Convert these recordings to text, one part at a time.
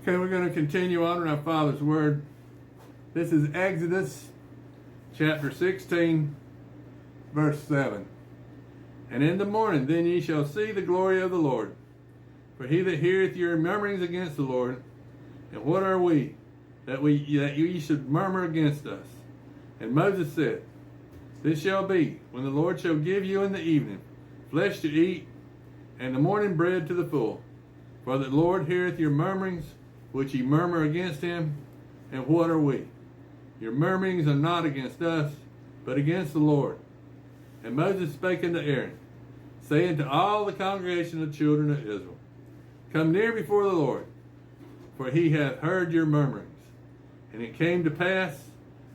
Okay, we're going to continue on in our Father's Word. This is Exodus chapter 16, verse 7. And in the morning then ye shall see the glory of the Lord. For he that heareth your murmurings against the Lord, and what are we, that ye should murmur against us? And Moses said, This shall be, when the Lord shall give you in the evening flesh to eat, and the morning bread to the full. For the Lord heareth your murmurings, which ye murmur against him. And what are we? Your murmurings are not against us, but against the Lord. And Moses spake unto Aaron, saying to all the congregation of the children of Israel, Come near before the Lord, for he hath heard your murmurings. And it came to pass,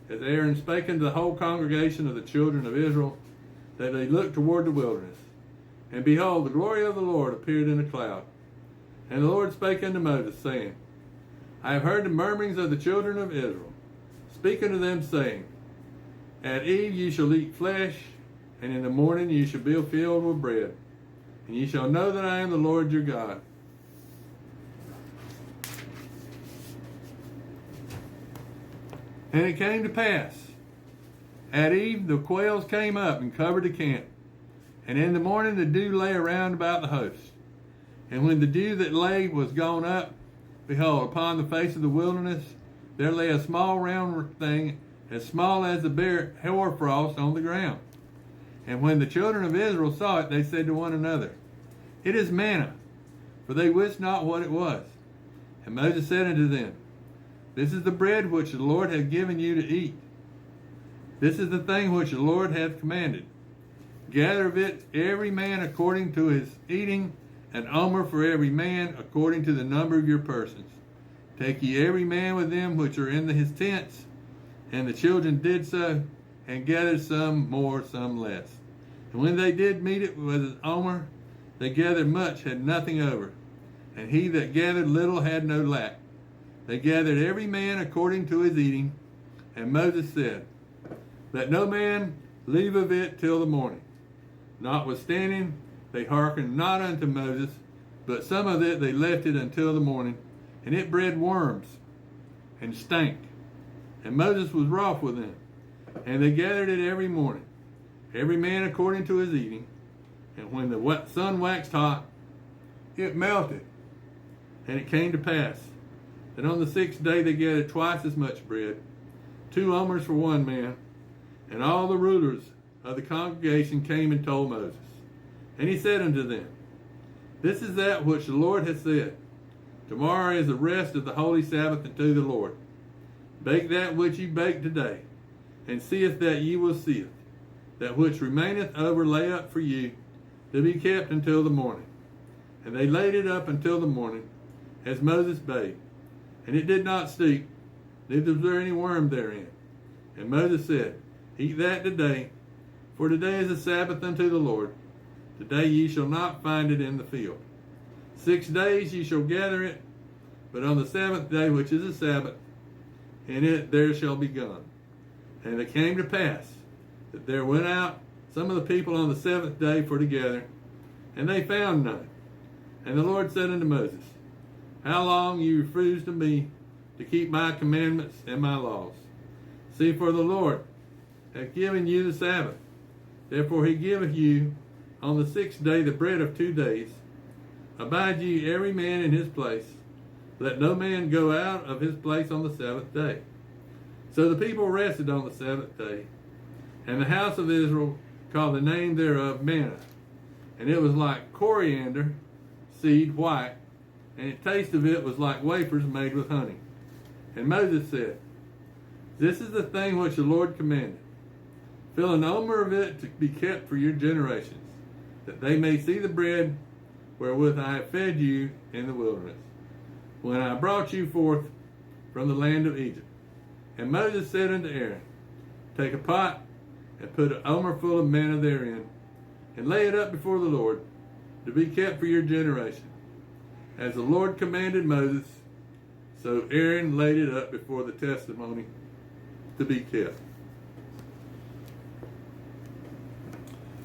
as Aaron spake unto the whole congregation of the children of Israel, that they looked toward the wilderness. And behold, the glory of the Lord appeared in a cloud. And the Lord spake unto Moses, saying, I have heard the murmurings of the children of Israel. Speak unto them, saying, At eve ye shall eat flesh, and in the morning ye shall be filled with bread. And ye shall know that I am the Lord your God. And it came to pass, at eve the quails came up and covered the camp. And in the morning the dew lay around about the host. And when the dew that lay was gone up, behold, upon the face of the wilderness there lay a small round thing, as small as the bare hoarfrost on the ground. And when the children of Israel saw it, they said to one another, It is manna, for they wist not what it was. And Moses said unto them, This is the bread which the Lord hath given you to eat. This is the thing which the Lord hath commanded. Gather of it every man according to his eating, an omer for every man according to the number of your persons. Take ye every man with them which are in his tents. And the children did so, and gathered some more, some less. And when they did meet it with an omer, they gathered much, had nothing over. And he that gathered little had no lack. They gathered every man according to his eating. And Moses said, Let no man leave of it till the morning. Notwithstanding, they hearkened not unto Moses, but some of it they left it until the morning, and it bred worms, and stank. And Moses was wroth with them. And they gathered it every morning, every man according to his eating. And when the sun waxed hot, it melted. And it came to pass that on the 6th day they gathered twice as much bread, 2 omers for one man. And all the rulers of the congregation came and told Moses. And he said unto them, This is that which the Lord hath said. Tomorrow is the rest of the holy Sabbath unto the Lord. Bake that which ye bake today, and seeth that ye will see it. That which remaineth over lay up for you, to be kept until the morning. And they laid it up until the morning, as Moses bade. And it did not stink, neither was there any worm therein. And Moses said, Eat that today, for today is a Sabbath unto the Lord. Today ye shall not find it in the field. 6 days ye shall gather it, but on the 7th day, which is a Sabbath, in it there shall be gone. And it came to pass that there went out some of the people on the 7th day for to gather, and they found none. And the Lord said unto Moses, How long you refuse to me to keep my commandments and my laws? See, for the Lord hath given you the Sabbath. Therefore he giveth you on the 6th day the bread of 2 days. Abide ye every man in his place. Let no man go out of his place on the 7th day. So the people rested on the 7th day. And the house of Israel called the name thereof manna. And it was like coriander seed white, and the taste of it was like wafers made with honey. And Moses said, This is the thing which the Lord commanded. Fill an omer of it to be kept for your generations, that they may see the bread wherewith I have fed you in the wilderness, when I brought you forth from the land of Egypt. And Moses said unto Aaron, Take a pot, and put an omer full of manna therein, and lay it up before the Lord, to be kept for your generation. As the Lord commanded Moses, so Aaron laid it up before the testimony to be kept.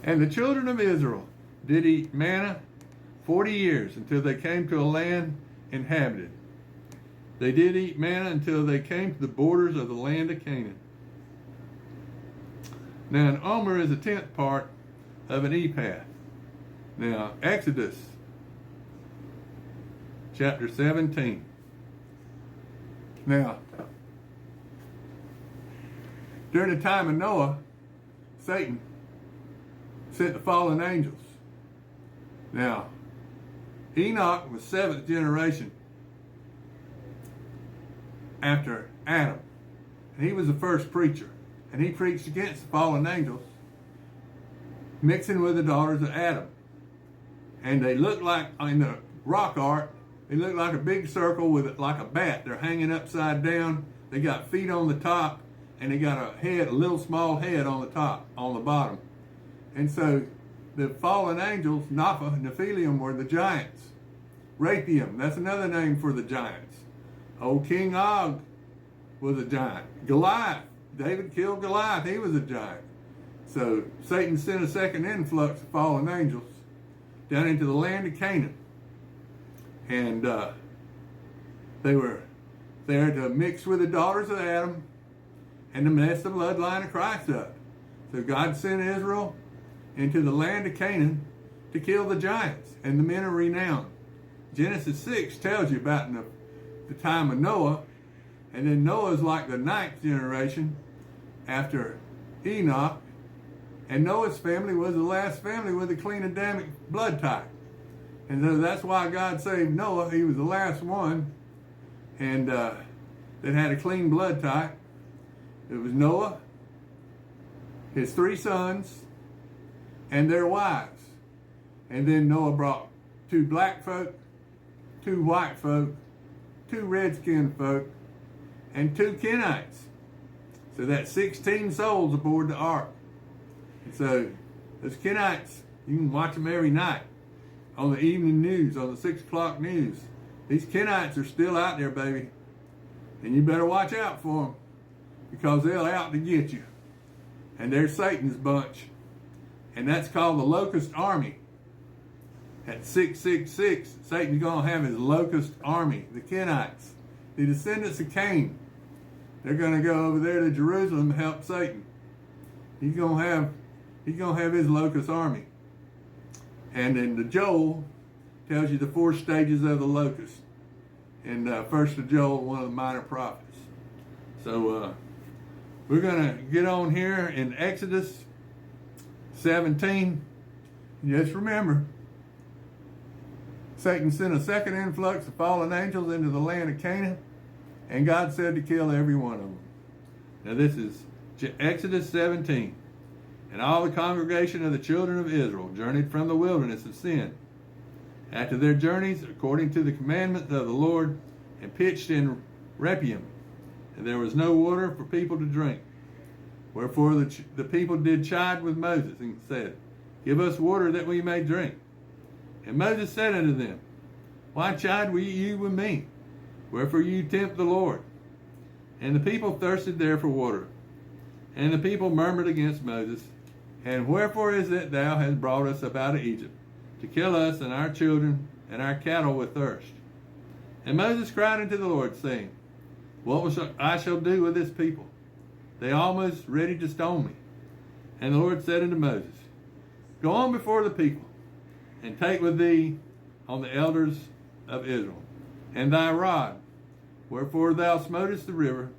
And the children of Israel did eat manna 40 years, until they came to a land inhabited. They did eat manna until they came to the borders of the land of Canaan. Now, an omer is a tenth part of an ephah. Now, Exodus chapter 17. Now, during the time of Noah, Satan sent the fallen angels. Now, Enoch was seventh generation after Adam. And he was the first preacher. And he preached against the fallen angels, mixing with the daughters of Adam. And they looked like, in the rock art, they looked like a big circle with it like a bat. They're hanging upside down. They got feet on the top, and they got a head, a little small head on the top, on the bottom. And so the fallen angels, Nephilim, were the giants. Raphaim, that's another name for the giants. Old King Og was a giant. Goliath, David killed Goliath, he was a giant. So Satan sent a second influx of fallen angels down into the land of Canaan. And they were there to mix with the daughters of Adam and to mess the bloodline of Christ up. So God sent Israel into the land of Canaan to kill the giants and the men of renown. Genesis 6 tells you about the time of Noah, and then Noah's like the ninth generation after Enoch, and Noah's family was the last family with a clean Adamic blood type. And so that's why God saved Noah. He was the last one and that had a clean blood type. It was Noah, his three sons, and their wives. And then Noah brought 2 black folk, 2 white folk, 2 red-skinned folk, and 2 Kenites. So that's 16 souls aboard the ark. And so those Kenites, you can watch them every night on the evening news, on the 6 o'clock news. These Kenites are still out there, baby. And you better watch out for them, because they're out to get you. And they're Satan's bunch. And that's called the Locust Army. At 666, Satan's going to have his Locust Army, the Kenites, the descendants of Cain. They're going to go over there to Jerusalem to help Satan. He's going to have his Locust Army. And then the Joel tells you the 4 stages of the locust. And first of Joel, one of the minor prophets. So we're going to get on here in Exodus 17. Just remember, Satan sent a second influx of fallen angels into the land of Canaan, and God said to kill every one of them. Now this is Exodus 17. And all the congregation of the children of Israel journeyed from the wilderness of Sin after their journeys according to the commandments of the Lord, and pitched in Rephidim. And there was no water for people to drink. Wherefore the people did chide with Moses and said, Give us water that we may drink. And Moses said unto them, Why chide you with me? Wherefore you tempt the Lord? And the people thirsted there for water. And the people murmured against Moses, And wherefore is it thou hast brought us up out of Egypt, to kill us and our children and our cattle with thirst? And Moses cried unto the Lord, saying, What I shall do with this people? They are almost ready to stone me. And the Lord said unto Moses, Go on before the people, and take with thee on the elders of Israel, and thy rod, wherefore thou smotest the river,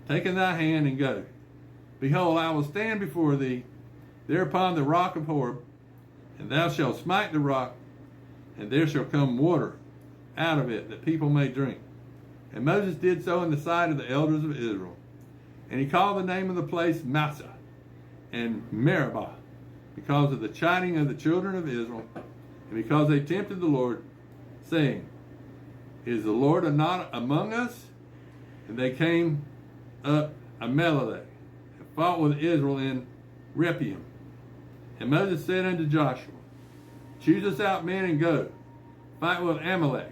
take in thy hand and go. Behold, I will stand before thee there upon the rock of Horeb, and thou shalt smite the rock, and there shall come water out of it, that people may drink. And Moses did so in the sight of the elders of Israel. And he called the name of the place Massah and Meribah, because of the chiding of the children of Israel, and because they tempted the Lord, saying, Is the Lord not among us? And they came up Amalek, and fought with Israel in Rephidim. And Moses said unto Joshua, Choose us out men and go, fight with Amalek.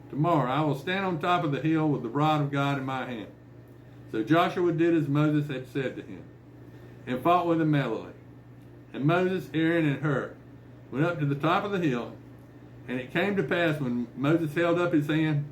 Tomorrow I will stand on top of the hill with the rod of God in my hand. So Joshua did as Moses had said to him, and fought with Amalek. And Moses, Aaron, and Hur went up to the top of the hill. And it came to pass, when Moses held up his hand